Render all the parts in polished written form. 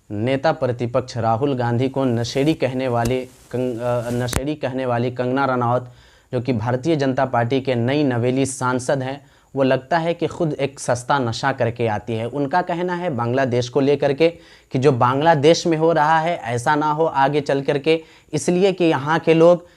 नेता प्रतिपक्ष राहुल गांधी को नशेड़ी कहने वाली कंगना रनौत, जो कि भारतीय जनता पार्टी के नई नवेली सांसद हैं, वो लगता है कि खुद एक सस्ता नशा करके आती है। उनका कहना है बांग्लादेश को लेकर के कि जो बांग्लादेश में हो रहा है ऐसा ना हो आगे चल कर के, इसलिए कि यहाँ के लोग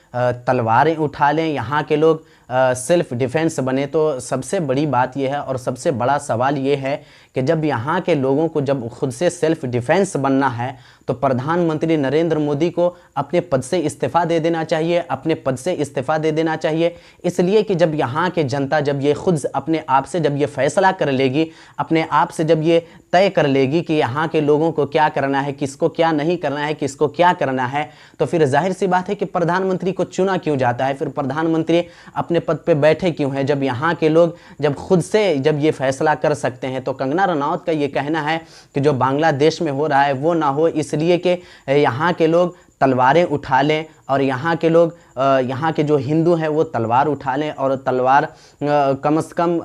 तलवारें उठा लें, यहाँ के लोग सेल्फ डिफेंस बने। तो सबसे बड़ी बात यह है और सबसे बड़ा सवाल ये है कि जब यहाँ के लोगों को जब खुद से सेल्फ डिफेंस बनना है तो प्रधानमंत्री नरेंद्र मोदी को अपने पद से इस्तीफ़ा दे देना चाहिए, अपने पद से इस्तीफ़ा दे देना चाहिए। इसलिए कि जब यहाँ के जनता जब ये खुद अपने आप से जब ये फैसला कर लेगी, अपने आप से जब ये तय कर लेगी कि यहाँ के लोगों को क्या करना है, किसको क्या नहीं करना है, किसको क्या करना है, तो फिर जाहिर सी बात है कि प्रधानमंत्री को चुना क्यों जाता है, फिर प्रधानमंत्री अपने पद पे बैठे क्यों हैं, जब यहाँ के लोग जब खुद से जब ये फैसला कर सकते हैं। तो कंगना रनौत का ये कहना है कि जो बांग्लादेश में हो रहा है वो ना हो, इसलिए कि यहाँ के लोग तलवारें उठा लें और यहाँ के लोग यहाँ के जो हिंदू हैं वो तलवार उठा लें और तलवार कम से कम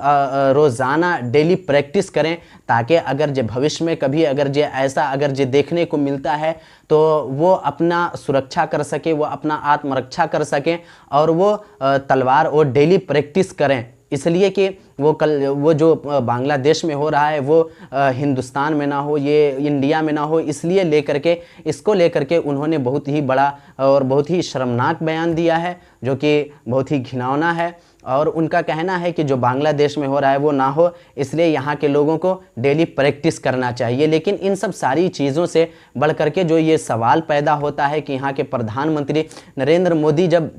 रोज़ाना डेली प्रैक्टिस करें, ताकि अगर जो भविष्य में कभी अगर जो ऐसा अगर जो देखने को मिलता है तो वो अपना सुरक्षा कर सके, वो अपना आत्मरक्षा कर सकें और वो तलवार और डेली प्रैक्टिस करें। इसलिए कि वो जो बांग्लादेश में हो रहा है वो हिंदुस्तान में ना हो, ये इंडिया में ना हो, इसलिए इसको लेकर के उन्होंने बहुत ही बड़ा और बहुत ही शर्मनाक बयान दिया है, जो कि बहुत ही घिनौना है। और उनका कहना है कि जो बांग्लादेश में हो रहा है वो ना हो, इसलिए यहाँ के लोगों को डेली प्रैक्टिस करना चाहिए। लेकिन इन सब सारी चीज़ों से बढ़ कर के जो ये सवाल पैदा होता है कि यहाँ के प्रधानमंत्री नरेंद्र मोदी जब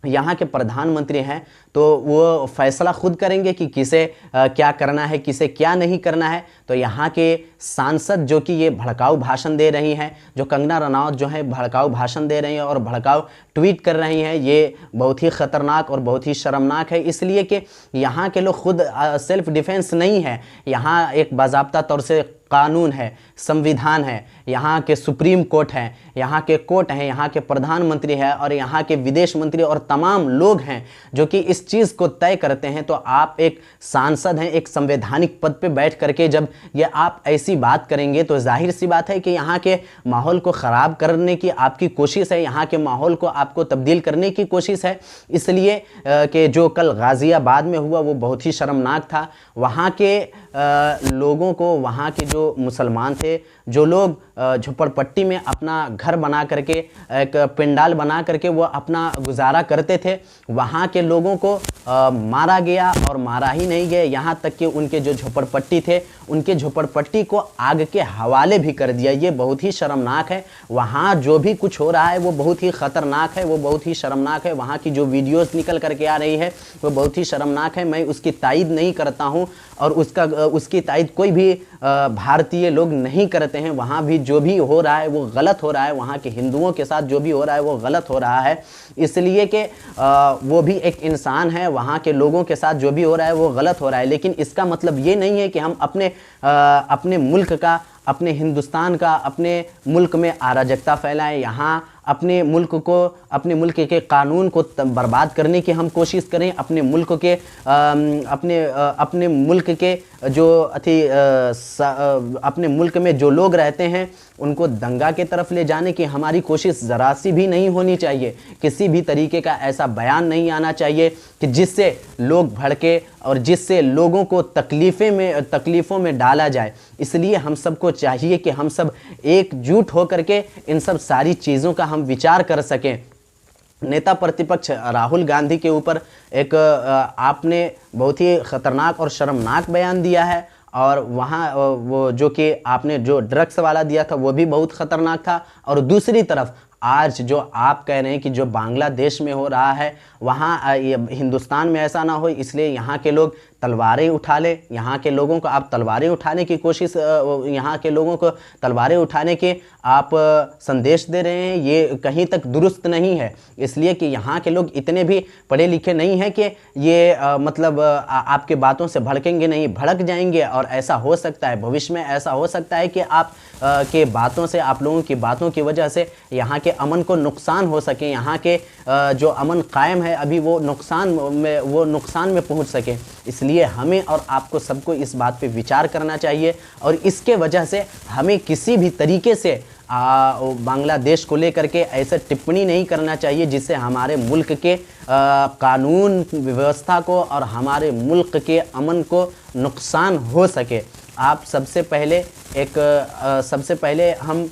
यहाँ के प्रधानमंत्री हैं तो वो फैसला खुद करेंगे कि किसे क्या करना है, किसे क्या नहीं करना है। तो यहाँ के सांसद जो कि ये भड़काऊ भाषण दे रही हैं, जो कंगना रनौत जो है भड़काऊ भाषण दे रही हैं और भड़काऊ ट्वीट कर रही हैं, ये बहुत ही ख़तरनाक और बहुत ही शर्मनाक है। इसलिए कि यहाँ के लोग खुद सेल्फ डिफेंस नहीं है, यहाँ एक बाज़ाब्ता तौर से कानून है, संविधान है, यहाँ के सुप्रीम कोर्ट है, यहाँ के कोर्ट हैं, यहाँ के प्रधानमंत्री है और यहाँ के विदेश मंत्री और तमाम लोग हैं जो कि इस चीज़ को तय करते हैं। तो आप एक सांसद हैं, एक संवैधानिक पद पे बैठ करके जब ये आप ऐसी बात करेंगे तो जाहिर सी बात है कि यहाँ के माहौल को ख़राब करने की आपकी कोशिश है, यहाँ के माहौल को आपको तब्दील करने की कोशिश है। इसलिए कि जो कल गाज़ियाबाद में हुआ वो बहुत ही शर्मनाक था। वहाँ के लोगों को, वहाँ के जो मुसलमान थे, जो लोग झोपड़पट्टी में अपना घर बना करके एक पंडाल बना करके वो अपना गुजारा करते थे, वहाँ के लोगों को मारा गया और मारा ही नहीं गया, यहाँ तक कि उनके जो झोपड़पट्टी थे उनके झोपड़पट्टी को आग के हवाले भी कर दिया। ये बहुत ही शर्मनाक है। वहाँ जो भी कुछ हो रहा है वो बहुत ही ख़तरनाक है, वो बहुत ही शर्मनाक है। वहाँ की जो वीडियोस निकल करके आ रही है वो बहुत ही शर्मनाक है। मैं उसकी तायद नहीं करता हूँ और उसकी तायद कोई भी भारतीय लोग नहीं करते हैं। वहाँ भी जो भी हो रहा है वो गलत हो रहा है, वहाँ के हिंदुओं के साथ जो भी हो रहा है वो गलत हो रहा है। इसलिए कि वो भी एक इंसान है, वहाँ के लोगों के साथ जो भी हो रहा है वो गलत हो रहा है। लेकिन इसका मतलब ये नहीं है कि हम अपने मुल्क का, अपने हिंदुस्तान का, अपने मुल्क में अराजकता फैलाएं, यहाँ अपने मुल्क को, अपने मुल्क के कानून को बर्बाद करने की हम कोशिश करें, अपने मुल्क के अपने मुल्क के जो अपने मुल्क में जो लोग रहते हैं उनको दंगा के तरफ ले जाने की हमारी कोशिश ज़रा सी भी नहीं होनी चाहिए। किसी भी तरीके का ऐसा बयान नहीं आना चाहिए कि जिससे लोग भड़के और जिससे लोगों को तकलीफ़ों में डाला जाए। इसलिए हम सबको चाहिए कि हम सब एकजुट होकर के इन सब सारी चीज़ों का हम विचार कर सकें। नेता प्रतिपक्ष राहुल गांधी के ऊपर एक आपने बहुत ही ख़तरनाक और शर्मनाक बयान दिया है, और वहाँ वो जो कि आपने जो ड्रग्स वाला दिया था वो भी बहुत ख़तरनाक था। और दूसरी तरफ आज जो आप कह रहे हैं कि जो बांग्लादेश में हो रहा है वहाँ हिंदुस्तान में ऐसा ना हो, इसलिए यहाँ के लोग तलवारें उठा ले, यहाँ के लोगों को आप तलवारें उठाने की कोशिश, यहाँ के लोगों को तलवारें उठाने के आप संदेश दे रहे हैं, ये कहीं तक दुरुस्त नहीं है। इसलिए कि यहाँ के लोग इतने भी पढ़े लिखे नहीं हैं कि ये मतलब आपके बातों से भड़केंगे नहीं, भड़क जाएंगे। और ऐसा हो सकता है, भविष्य में ऐसा हो सकता है कि आप के बातों से, आप लोगों की बातों की वजह से यहाँ के अमन को नुकसान हो सके, यहाँ के जो अमन कायम है अभी वो नुकसान में पहुँच सके। इसलिए इसलिए हमें और आपको सबको इस बात पे विचार करना चाहिए और इसके वजह से हमें किसी भी तरीके से बांग्लादेश को लेकर के ऐसे टिप्पणी नहीं करना चाहिए जिससे हमारे मुल्क के कानून व्यवस्था को और हमारे मुल्क के अमन को नुकसान हो सके। आप सबसे पहले हम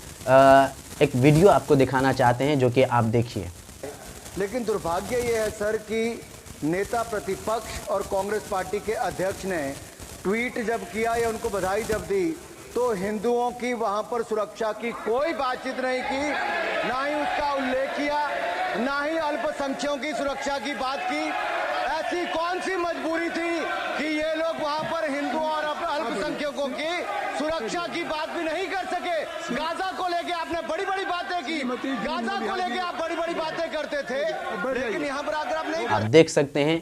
एक वीडियो आपको दिखाना चाहते हैं जो कि आप देखिए। लेकिन दुर्भाग्य ये है सर कि नेता प्रतिपक्ष और कांग्रेस पार्टी के अध्यक्ष ने ट्वीट जब किया या उनको बधाई जब दी तो हिंदुओं की वहां पर सुरक्षा की कोई बातचीत नहीं की, ना ही उसका उल्लेख किया, ना ही अल्पसंख्यकों की सुरक्षा की बात की। ऐसी कौन सी मजबूरी थी कि ये लोग वहां पर हिंदुओं और अल्पसंख्यकों की सुरक्षा की बात भी नहीं कर सके? गाजा को लेके आपने बड़ी बड़ी बातें की, गाजा को लेके आप बड़ी बड़ी बातें करते थे, लेकिन यहाँ पर आकर आप नहीं। आप देख सकते हैं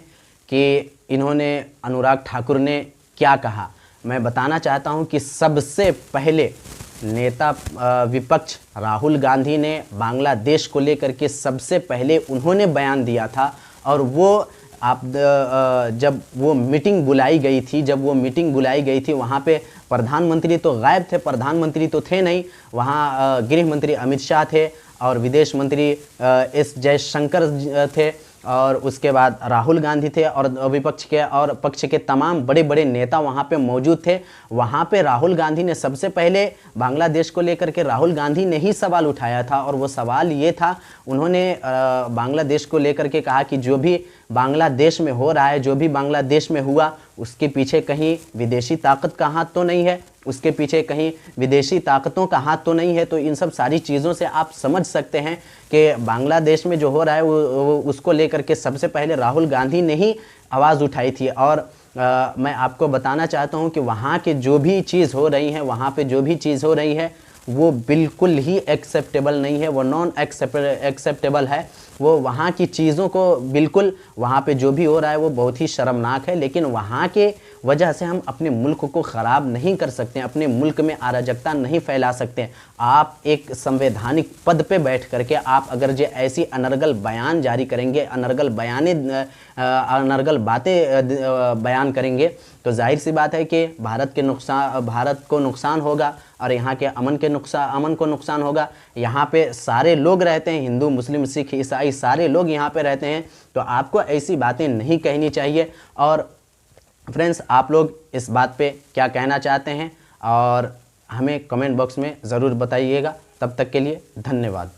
कि इन्होंने अनुराग ठाकुर ने क्या कहा। मैं बताना चाहता हूं कि सबसे पहले नेता विपक्ष राहुल गांधी ने बांग्लादेश को लेकर के सबसे पहले उन्होंने बयान दिया था और वो जब वो मीटिंग बुलाई गई थी वहाँ पे प्रधानमंत्री तो गायब थे, प्रधानमंत्री तो थे नहीं, वहाँ गृह मंत्री अमित शाह थे और विदेश मंत्री एस जयशंकर थे और उसके बाद राहुल गांधी थे और विपक्ष के और पक्ष के तमाम बड़े बड़े नेता वहाँ पे मौजूद थे। वहाँ पे राहुल गांधी ने सबसे पहले बांग्लादेश को लेकर के राहुल गांधी ने ही सवाल उठाया था और वो सवाल ये था, उन्होंने बांग्लादेश को लेकर के कहा कि जो भी बांग्लादेश में हो रहा है, जो भी बांग्लादेश में हुआ, उसके पीछे कहीं विदेशी ताकत का हाथ तो नहीं है, उसके पीछे कहीं विदेशी ताकतों का हाथ तो नहीं है। तो इन सब सारी चीज़ों से आप समझ सकते हैं कि बांग्लादेश में जो हो रहा है वो उसको लेकर के सबसे पहले राहुल गांधी ने ही आवाज़ उठाई थी। और मैं आपको बताना चाहता हूं कि वहाँ के जो भी चीज़ हो रही है, वहाँ पे जो भी चीज़ हो रही है वो बिल्कुल ही एक्सेप्टेबल नहीं है, वो नॉन एक्सेप्टेबल है। वो वहाँ की चीज़ों को बिल्कुल, वहाँ पे जो भी हो रहा है वो बहुत ही शर्मनाक है, लेकिन वहाँ के वजह से हम अपने मुल्क को ख़राब नहीं कर सकते, अपने मुल्क में अराजकता नहीं फैला सकते। आप एक संवैधानिक पद पे बैठ करके आप अगर जो ऐसी अनर्गल बयान जारी करेंगे, अनर्गल बातें बयान करेंगे तो जाहिर सी बात है कि भारत को नुकसान होगा और यहाँ के अमन को नुकसान होगा। यहाँ पे सारे लोग रहते हैं, हिंदू मुस्लिम सिख ईसाई सारे लोग यहाँ पे रहते हैं, तो आपको ऐसी बातें नहीं कहनी चाहिए। और फ्रेंड्स, आप लोग इस बात पे क्या कहना चाहते हैं और हमें कमेंट बॉक्स में ज़रूर बताइएगा। तब तक के लिए धन्यवाद।